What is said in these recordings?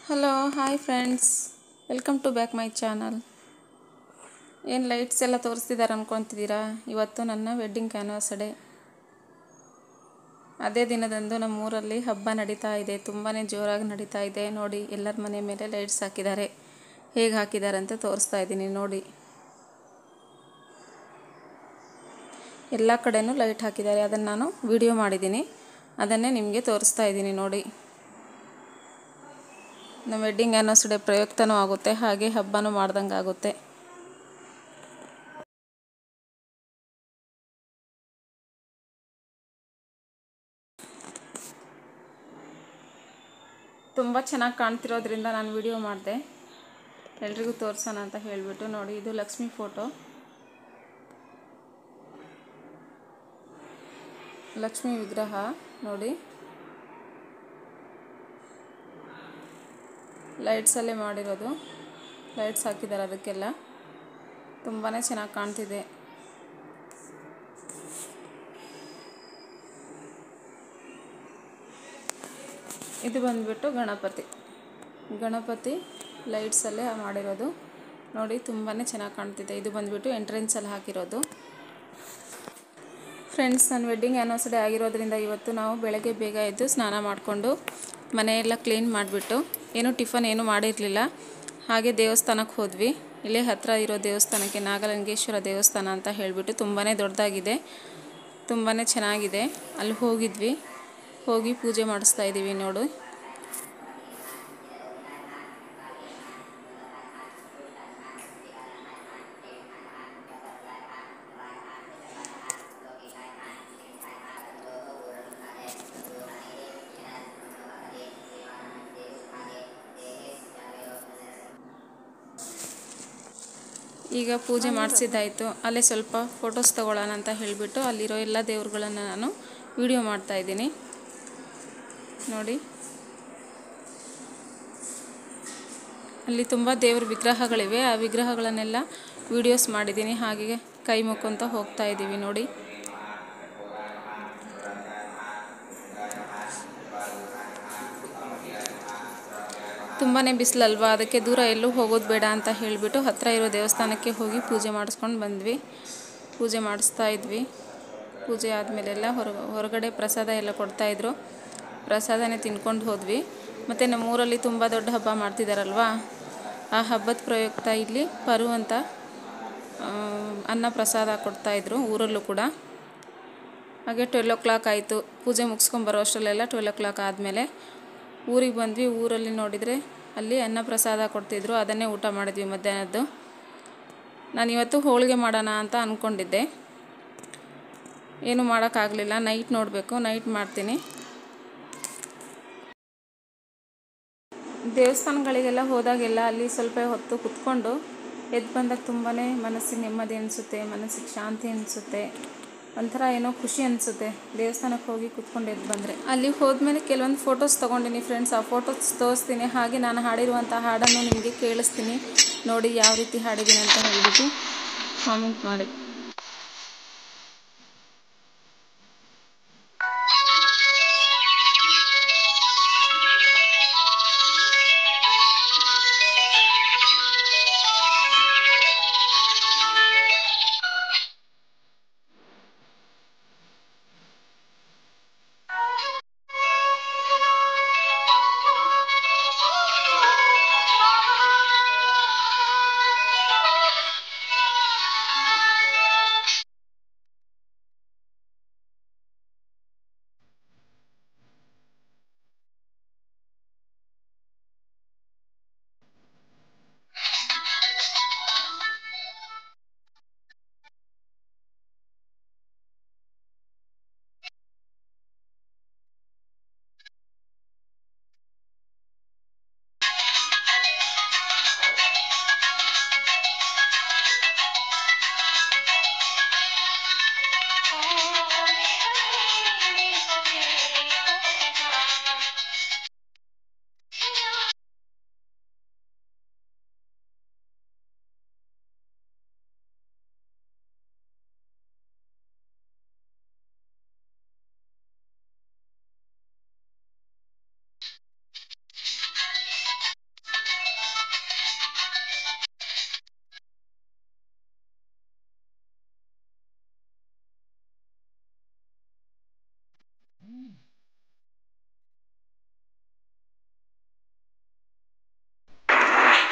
Hello hi friends, welcome to back my channel. ಏನು lights ಎಲ್ಲ ತೋರಿಸ್ತಿದ್ದಾರೆ ಅಂದ್ಕೊತಿದ್ದೀರಾ? ಇವತ್ತು ನನ್ನ ವೆಡ್ಡಿಂಗ್ ಆ್ಯನಿವರ್ಸರಿ. ಅದೇ ದಿನದಂದು ನಮ್ಮೂರಲ್ಲಿ ಹಬ್ಬ ನಡೀತಾ ಇದೆ, ತುಂಬಾ ಜೋರಾಗಿ ನಡೀತಾ ಇದೆ. ನೋಡಿ, ಎಲ್ಲರ ಮನೆ ಮೇಲೆ ಲೈಟ್ಸ್ ಹಾಕಿದ್ದಾರೆ. ಹೇಗೆ ಹಾಕಿದ್ದಾರೆ ಅಂತ ತೋರಿಸ್ತಾ ಇದ್ದೀನಿ ನೋಡಿ. ಎಲ್ಲ ಕಡೆನೂ ಲೈಟ್ ಹಾಕಿದ್ದಾರೆ, ಅದನ್ನು ನಾನು ವಿಡಿಯೋ ಮಾಡಿದ್ದೀನಿ, ಅದನ್ನೇ ನಿಮಗೆ ತೋರಿಸ್ತಾ ಇದ್ದೀನಿ ನೋಡಿ. ನಮ್ಮ ವೆಡ್ಡಿಂಗ್ ಆ್ಯನಿವರ್ಸರಿ ಪ್ರಯುಕ್ತನೂ ಆಗುತ್ತೆ, ಹಾಗೆ ಹಬ್ಬನೂ ಮಾಡ್ದಂಗೆ ಆಗುತ್ತೆ. ತುಂಬ ಚೆನ್ನಾಗಿ ಕಾಣ್ತಿರೋದ್ರಿಂದ ನಾನು ವಿಡಿಯೋ ಮಾಡಿದೆ, ಎಲ್ರಿಗೂ ತೋರಿಸೋಣ ಅಂತ ಹೇಳಿಬಿಟ್ಟು. ನೋಡಿ, ಇದು ಲಕ್ಷ್ಮಿ ಫೋಟೋ, ಲಕ್ಷ್ಮಿ ವಿಗ್ರಹ ನೋಡಿ. ಲೈಟ್ಸಲ್ಲೇ ಮಾಡಿರೋದು, ಲೈಟ್ಸ್ ಹಾಕಿದ್ದಾರೆ ಅದಕ್ಕೆಲ್ಲ, ತುಂಬಾ ಚೆನ್ನಾಗಿ ಕಾಣ್ತಿದೆ. ಇದು ಬಂದುಬಿಟ್ಟು ಗಣಪತಿ ಲೈಟ್ಸಲ್ಲೇ ಮಾಡಿರೋದು ನೋಡಿ, ತುಂಬಾ ಚೆನ್ನಾಗಿ ಕಾಣ್ತಿದೆ. ಇದು ಬಂದುಬಿಟ್ಟು ಎಂಟ್ರೆನ್ಸಲ್ಲಿ ಹಾಕಿರೋದು. ಫ್ರೆಂಡ್ಸ್, ನನ್ನ ವೆಡ್ಡಿಂಗ್ ಆ್ಯನಿವರ್ಸರಿ ಆಗಿರೋದ್ರಿಂದ ಇವತ್ತು ನಾವು ಬೆಳಗ್ಗೆ ಬೇಗ ಎದ್ದು ಸ್ನಾನ ಮಾಡಿಕೊಂಡು ಮನೆಯೆಲ್ಲ ಕ್ಲೀನ್ ಮಾಡಿಬಿಟ್ಟು, ಏನೂ ಟಿಫನ್ ಏನೂ ಮಾಡಿರಲಿಲ್ಲ, ಹಾಗೆ ದೇವಸ್ಥಾನಕ್ಕೆ ಹೋದ್ವಿ. ಇಲ್ಲೇ ಹತ್ತಿರ ಇರೋ ದೇವಸ್ಥಾನಕ್ಕೆ, ನಾಗಲಿಂಗೇಶ್ವರ ದೇವಸ್ಥಾನ ಅಂತ ಹೇಳಿಬಿಟ್ಟು, ತುಂಬಾ ದೊಡ್ಡದಾಗಿದೆ, ತುಂಬಾ ಚೆನ್ನಾಗಿದೆ. ಅಲ್ಲಿ ಹೋಗಿ ಪೂಜೆ ಮಾಡಿಸ್ತಾ ಇದ್ದೀವಿ ನೋಡು. ಈಗ ಪೂಜೆ ಮಾಡಿಸಿದ್ದಾಯಿತು, ಅಲ್ಲೇ ಸ್ವಲ್ಪ ಫೋಟೋಸ್ ತೊಗೊಳ್ಳೋಣ ಅಂತ ಹೇಳಿಬಿಟ್ಟು ಅಲ್ಲಿರೋ ಎಲ್ಲ ದೇವ್ರುಗಳನ್ನು ನಾನು ವಿಡಿಯೋ ಮಾಡ್ತಾಯಿದ್ದೀನಿ ನೋಡಿ. ಅಲ್ಲಿ ತುಂಬ ದೇವ್ರ ವಿಗ್ರಹಗಳಿವೆ, ಆ ವಿಗ್ರಹಗಳನ್ನೆಲ್ಲ ವಿಡಿಯೋಸ್ ಮಾಡಿದ್ದೀನಿ. ಹಾಗೆ ಕೈ ಮುಕ್ಕೊಂತ ಹೋಗ್ತಾ ಇದ್ದೀವಿ ನೋಡಿ. ತುಂಬಾ ಬಿಸಿಲಲ್ವಾ, ಅದಕ್ಕೆ ದೂರ ಎಲ್ಲೂ ಹೋಗೋದು ಬೇಡ ಅಂತ ಹೇಳಿಬಿಟ್ಟು ಹತ್ತಿರ ಇರೋ ದೇವಸ್ಥಾನಕ್ಕೆ ಹೋಗಿ ಪೂಜೆ ಮಾಡಿಸ್ಕೊಂಡು ಬಂದ್ವಿ. ಪೂಜೆ ಮಾಡಿಸ್ತಾ ಇದ್ವಿ. ಪೂಜೆ ಆದಮೇಲೆಲ್ಲ ಹೊರಗಡೆ ಪ್ರಸಾದ ಎಲ್ಲ ಕೊಡ್ತಾಯಿದ್ರು, ಪ್ರಸಾದನೇ ತಿನ್ಕೊಂಡು ಹೋದ್ವಿ. ಮತ್ತು ನಮ್ಮೂರಲ್ಲಿ ತುಂಬ ದೊಡ್ಡ ಹಬ್ಬ ಮಾಡ್ತಿದ್ದಾರಲ್ವ, ಆ ಹಬ್ಬದ ಪ್ರಯುಕ್ತ ಇಲ್ಲಿ ಪರು ಅಂತ ಅನ್ನ ಪ್ರಸಾದ ಕೊಡ್ತಾಯಿದ್ರು ಊರಲ್ಲೂ ಕೂಡ. ಹಾಗೆ 12 o'clock ಆಯಿತು, ಪೂಜೆ ಮುಗಿಸ್ಕೊಂಬರೋ ಅಷ್ಟರಲ್ಲೆಲ್ಲ 12 o'clock ಆದಮೇಲೆ ಊರಿಗೆ ಬಂದ್ವಿ. ಊರಲ್ಲಿ ನೋಡಿದರೆ ಅಲ್ಲಿ ಅನ್ನ ಪ್ರಸಾದ ಕೊಡ್ತಿದ್ರು, ಅದನ್ನೇ ಊಟ ಮಾಡಿದ್ವಿ ಮಧ್ಯಾಹ್ನದ್ದು. ನಾನಿವತ್ತು ಹೋಳಿಗೆ ಮಾಡೋಣ ಅಂತ ಅಂದ್ಕೊಂಡಿದ್ದೆ, ಏನೂ ಮಾಡೋಕ್ಕಾಗಲಿಲ್ಲ. ನೈಟ್ ನೋಡಬೇಕು, ನೈಟ್ ಮಾಡ್ತೀನಿ. ದೇವಸ್ಥಾನಗಳಿಗೆಲ್ಲ ಹೋದಾಗೆಲ್ಲ ಅಲ್ಲಿ ಸ್ವಲ್ಪ ಹೊತ್ತು ಕುತ್ಕೊಂಡು ಎದ್ದು ಬಂದಾಗ ತುಂಬಾ ಮನಸ್ಸಿಗೆ ನೆಮ್ಮದಿ ಅನಿಸುತ್ತೆ, ಮನಸ್ಸಿಗೆ ಶಾಂತಿ ಅನಿಸುತ್ತೆ, ಒಂಥರ ಏನೋ ಖುಷಿ ಅನಿಸುತ್ತೆ ದೇವಸ್ಥಾನಕ್ಕೆ ಹೋಗಿ ಕುತ್ಕೊಂಡು ಎದ್ದು ಬಂದರೆ. ಅಲ್ಲಿ ಹೋದ್ಮೇಲೆ ಕೆಲವೊಂದು ಫೋಟೋಸ್ ತೊಗೊಂಡಿನಿ ಫ್ರೆಂಡ್ಸ್, ಆ ಫೋಟೋಸ್ ತೋರಿಸ್ತೀನಿ. ಹಾಗೆ ನಾನು ಹಾಡಿರುವಂಥ ಹಾಡನ್ನು ನಿಮಗೆ ಕೇಳಿಸ್ತೀನಿ ನೋಡಿ, ಯಾವ ರೀತಿ ಹಾಡಿದ್ದೀನಿ ಅಂತ ಹೇಳಿಬಿಟ್ಟು ಕಾಮೆಂಟ್ ಮಾಡಿ.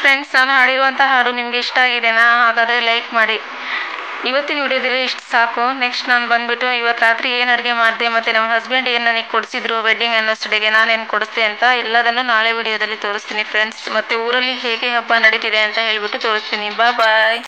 ಫ್ರೆಂಡ್ಸ್, ನಾನು ಹಾಡಿರುವಂಥ ಹಾಡು ನಿಮಗೆ ಇಷ್ಟ ಆಗಿದೆನಾ? ಹಾಗಾದರೆ ಲೈಕ್ ಮಾಡಿ. ಇವತ್ತಿನ ವಿಡಿಯೋದಲ್ಲಿ ಇಷ್ಟು ಸಾಕು. ನೆಕ್ಸ್ಟ್ ನಾನು ಬಂದುಬಿಟ್ಟು ಇವತ್ತು ರಾತ್ರಿ ಏನು ಅಡುಗೆ ಮಾಡಿದೆ ಮತ್ತು ನಮ್ಮ ಹಸ್ಬೆಂಡ್ ಏನು ನನಗೆ ಕೊಡಿಸಿದ್ರು ವೆಡ್ಡಿಂಗ್ ಆ್ಯನಿವರ್ಸರಿಗೆ, ನಾನೇನು ಕೊಡಿಸ್ದೆ ಅಂತ ಎಲ್ಲದನ್ನು ನಾಳೆ ವಿಡಿಯೋದಲ್ಲಿ ತೋರಿಸ್ತೀನಿ ಫ್ರೆಂಡ್ಸ್. ಮತ್ತು ಊರಲ್ಲಿ ಹೇಗೆ ಹಬ್ಬ ನಡೀತಿದೆ ಅಂತ ಹೇಳ್ಬಿಟ್ಟು ತೋರಿಸ್ತೀನಿ. ಬಾಯ್.